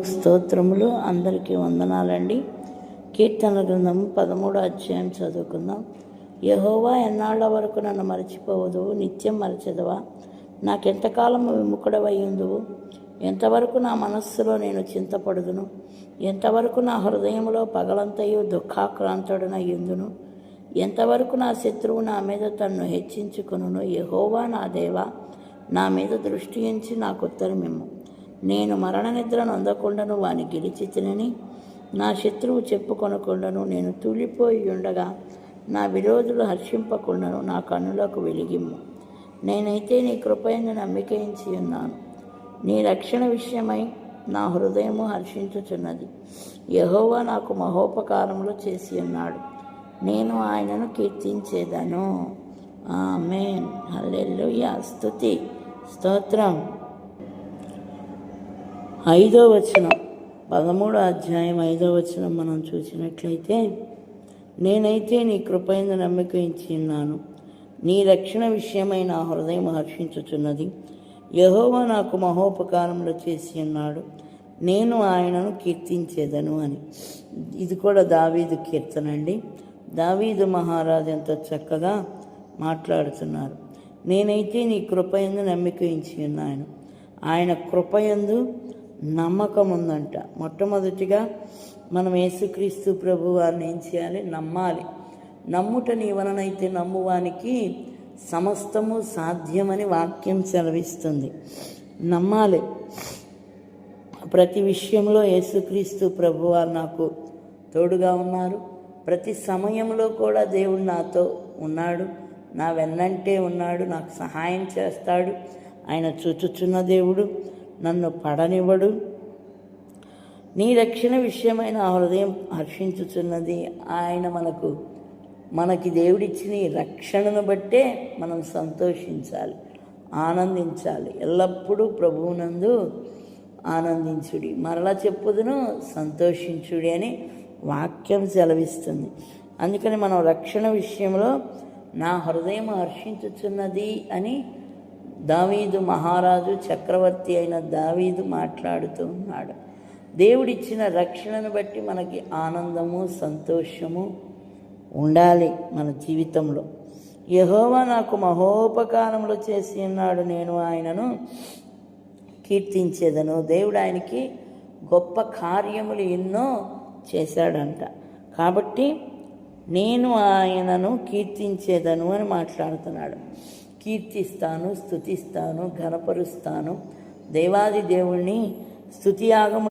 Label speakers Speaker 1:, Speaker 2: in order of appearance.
Speaker 1: స్తోత్రములు. అందరికీ వందనాలండి. కీర్తన గ్రంథము 13వ అధ్యాయం చదువుకుందాం. యెహోవా ఎన్నాళ్ల వరకు నన్ను మరచిపోవదువు, నిత్యం మరచెదవా? నాకెంతకాలము విముఖుడవయ్యుందువు? ఎంతవరకు నా మనస్సులో నేను చింతపడుదును? ఎంతవరకు నా హృదయంలో పగలంతయు దుఃఖాక్రాంతుడనయ్యుందును? ఎంతవరకు నా శత్రువు నా మీద తన్ను హెచ్చించుకొనును? యెహోవా నా దేవా, నా మీద దృష్టి ఉంచి నాకు ఉత్తరమిమ్ము. నేను మరణ నిద్ర నొందకుండాను వాని గెలిచి తినని నా శత్రువు చెప్పుకొనకుండాను నేను తూలిపోయి ఉండగా నా విరోధులు హర్షింపకుండాను నా కన్నులకు వెలిగిమ్ము. నేనైతే నీ కృపయందు నమ్మికయించి ఉన్నాను. నీ రక్షణ విషయమై నా హృదయము హర్షించుచున్నది. యెహోవా నాకు మహోపకారములు చేసి ఉన్నాడు. నేను ఆయనను కీర్తించేదను. ఆమేన్. హల్లెలూయా. స్తుతి స్తోత్రం. 5వ వచనం, 13వ అధ్యాయం 5వ వచనం మనం చూసినట్లయితే, నేనైతే నీ కృపయందు నమ్మిక ఉంచి ఉన్నాను. నీ రక్షణ విషయమై నా హృదయం హర్షించుచున్నది. యెహోవా నాకు మహోపకారములు చేసి ఉన్నాడు. నేను ఆయనను కీర్తించేదను అని. ఇది కూడా దావీదు కీర్తన అండి. దావీదు మహారాజు ఎంతో చక్కగా మాట్లాడుతున్నారు. నేనైతే నీ కృపయందు నమ్మిక ఉంచి ఉన్నాను. ఆయన కృపయందు నమ్మకం ఉందంట. మొట్టమొదటిగా మనం యేసుక్రీస్తు ప్రభు వారిని ఏం చేయాలి? నమ్మాలి. నమ్ముట నీ వలనైతే నమ్మువానికి సమస్తము సాధ్యమని వాక్యం సెలవిస్తుంది. నమ్మాలి. ప్రతి విషయంలో యేసుక్రీస్తు ప్రభు వారు నాకు తోడుగా ఉన్నారు. ప్రతి సమయంలో కూడా దేవుడు నాతో ఉన్నాడు, నా వెన్నంటే ఉన్నాడు, నాకు సహాయం చేస్తాడు. ఆయన చూచుచున్న దేవుడు, నన్ను పడనివ్వడు. నీ రక్షణ విషయమైన ఆ హృదయం హర్షించుచున్నది. ఆయన మనకి దేవుడిచ్చిన ఈ రక్షణను బట్టే మనం సంతోషించాలి, ఆనందించాలి. ఎల్లప్పుడూ ప్రభువునందు ఆనందించుడి, మరలా చెప్పుదును సంతోషించుడి అని వాక్యం సెలవిస్తుంది. అందుకని మనం రక్షణ విషయంలో నా హృదయం హర్షించుచున్నది అని దావీదు మహారాజు, చక్రవర్తి అయిన దావీదు మాట్లాడుతూ ఉన్నాడు. దేవుడిచ్చిన రక్షణను బట్టి మనకి ఆనందము, సంతోషము ఉండాలి మన జీవితంలో. యెహోవా నాకు మహోపకారములు చేసి ఉన్నాడు. నేను ఆయనను కీర్తించేదను. దేవుడు ఆయనకి గొప్ప కార్యములు ఎన్నో చేశాడంట. కాబట్టి నేను ఆయనను కీర్తించేదను అని మాట్లాడుతున్నాడు. కీర్తిస్తాను, స్తుతిస్తాను, ఘనపరుస్తాను. దేవాది దేవుణ్ణి స్తుతియాగము